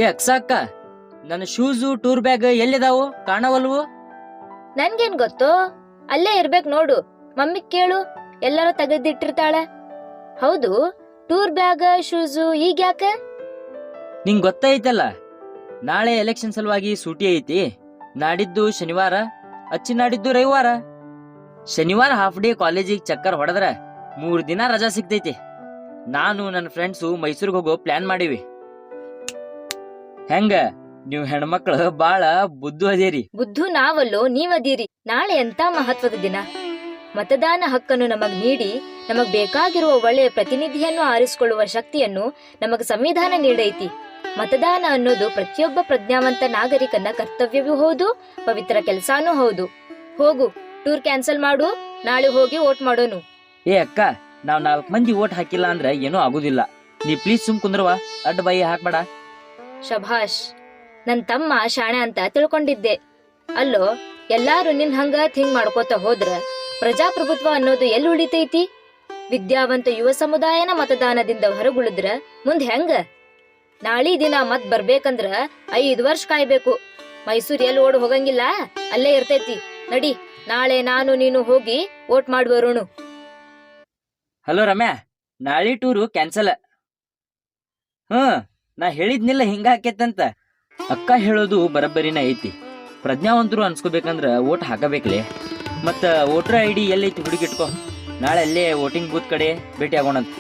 ಏ ಅಕ್ಕ, ನನ್ನ ಶೂಸು ಟೂರ್ ಬ್ಯಾಗ್ ಎಲ್ಲಿದಾವು ಕಾಣವಲ್ವು? ನನ್ಗೇನ್ ಗೊತ್ತು, ಅಲ್ಲೇ ಇರ್ಬೇಕ್ ನೋಡು. ಮಮ್ಮಿ ಕೇಳು, ಎಲ್ಲರೂ ತೆಗೆದಿಟ್ಟಿರ್ತಾಳೆ. ಹೌದು, ಟೂರ್ ಬ್ಯಾಗ್ ಶೂಸು ಈಗ ಯಾಕೆ? ನಿಂಗ್ ಗೊತ್ತೈತಲ್ಲ, ನಾಳೆ ಎಲೆಕ್ಷನ್ ಸಲುವಾಗಿ ಸೂಟಿ ಐತಿ. ನಾಡಿದ್ದು ಶನಿವಾರ, ಅಚ್ಚಿ ನಾಡಿದ್ದು ರವಿವಾರ. ಶನಿವಾರ ಹಾಫ್ ಡೇ ಕಾಲೇಜಿಗೆ ಚಕ್ಕರ್ ಹೊಡೆದ್ರ 3 ದಿನ ರಜಾ ಸಿಗ್ತೈತಿ. ನಾನು ನನ್ನ ಫ್ರೆಂಡ್ಸು ಮೈಸೂರಿಗೆ ಹೋಗೋ ಪ್ಲಾನ್ ಮಾಡೀವಿ. ಹೆಂಗ, ನೀವು ಹೆಣ್ಮಕ್ಳು ಬಾಳ ಬುದ್ಧು ಅದೇರಿ. ಬುದ್ಧು ನಾವಲ್ಲೋ, ನೀವದೀರಿ. ನಾಳೆ ಎಂತ ಮಹತ್ವದ ದಿನ. ಮತದಾನ ಹಕ್ಕನ್ನು ನಮಗ್ ನೀಡಿ ನಮಗ್ ಬೇಕಾಗಿರುವ ಒಳ್ಳೆಯ ಪ್ರತಿನಿಧಿಯನ್ನು ಆರಿಸಿಕೊಳ್ಳುವ ಶಕ್ತಿಯನ್ನು ನಮಗ್ ಸಂವಿಧಾನ ನೀಡೈತಿ. ಮತದಾನ ಅನ್ನೋದು ಪ್ರತಿಯೊಬ್ಬ ಪ್ರಜ್ಞಾವಂತ ನಾಗರಿಕನ ಕರ್ತವ್ಯವೂ ಹೌದು, ಪವಿತ್ರ ಕೆಲ್ಸಾನೂ ಹೌದು. ಹೋಗು, ಟೂರ್ ಕ್ಯಾನ್ಸಲ್ ಮಾಡು, ನಾಳೆ ಹೋಗಿ ವೋಟ್ ಮಾಡೋನು. ಏ ಅಕ್ಕ, ನಾವ್ 4 ಮಂದಿ ವೋಟ್ ಹಾಕಿಲ್ಲ ಅಂದ್ರೆ ಏನೂ ಆಗುದಿಲ್ಲ. ನೀ ಪ್ಲೀಸ್ ಸುಮ್ ಕುಂದ್ರವಾ, ಅಡ್ಡ ಬಾಯಿ ಹಾಕ್ಬೇಡ. ಶಭಾಷ್, ನನ್ ತಮ್ಮ ಶಾಣೆ ಅಂತ ತಿಳ್ಕೊಂಡಿದ್ದೆ. ಅಲ್ಲೋ, ಎಲ್ಲಾರು ನಿನ್ ಹಂಗ ಥಿಂಗ್ ಮಾಡ್ಕೋತ ಹೋದ್ರ ಪ್ರಜಾಪ್ರಭುತ್ವ ಅನ್ನೋದು ಎಲ್ಲಿ ಉಳಿತೈತಿ? ವಿದ್ಯಾವಂತ ಯುವ ಸಮುದಾಯನ ಮತದಾನದಿಂದ ಹೊರಗುಳಿದ್ರ ಮುಂದ್ ಹೆಂಗ? ನಾಳಿ ದಿನ ಮತ್ ಬರ್ಬೇಕಂದ್ರ 5 ವರ್ಷ ಕಾಯ್ಬೇಕು. ಮೈಸೂರ್ ಎಲ್ಲಿ ಓಡ್ ಹೋಗಂಗಿಲ್ಲ, ಅಲ್ಲೇ ಇರ್ತೈತಿ. ನಡಿ, ನಾಳೆ ನಾನು ನೀನು ಹೋಗಿ ವೋಟ್ ಮಾಡುವರುಣು. ಹಲೋ ರಮ್ಯಾ, ನಾಳೆ ಟೂರು ಕ್ಯಾನ್ಸಲ್. ನಾ ಹೇಳಿದ್ನಿಲ್ಲ ಹಿಂಗ ಹಾಕೇತಂತ. ಅಕ್ಕ ಹೇಳೋದು ಬರಬ್ಬರಿನ ಐತಿ. ಪ್ರಜ್ಞಾವಂತರು ಅನ್ಸ್ಕೋಬೇಕಂದ್ರ ವೋಟ್ ಹಾಕಬೇಕ್ಲೆ. ಮತ್ತ ವೋಟರ್ ID ಎಲ್ಲೈತಿ ಹುಡುಗಿಟ್ಕೋ. ನಾಳೆ ಅಲ್ಲೇ ವೋಟಿಂಗ್ ಬೂತ್ ಕಡೆ ಭೇಟಿ ಆಗೋಣಂತ.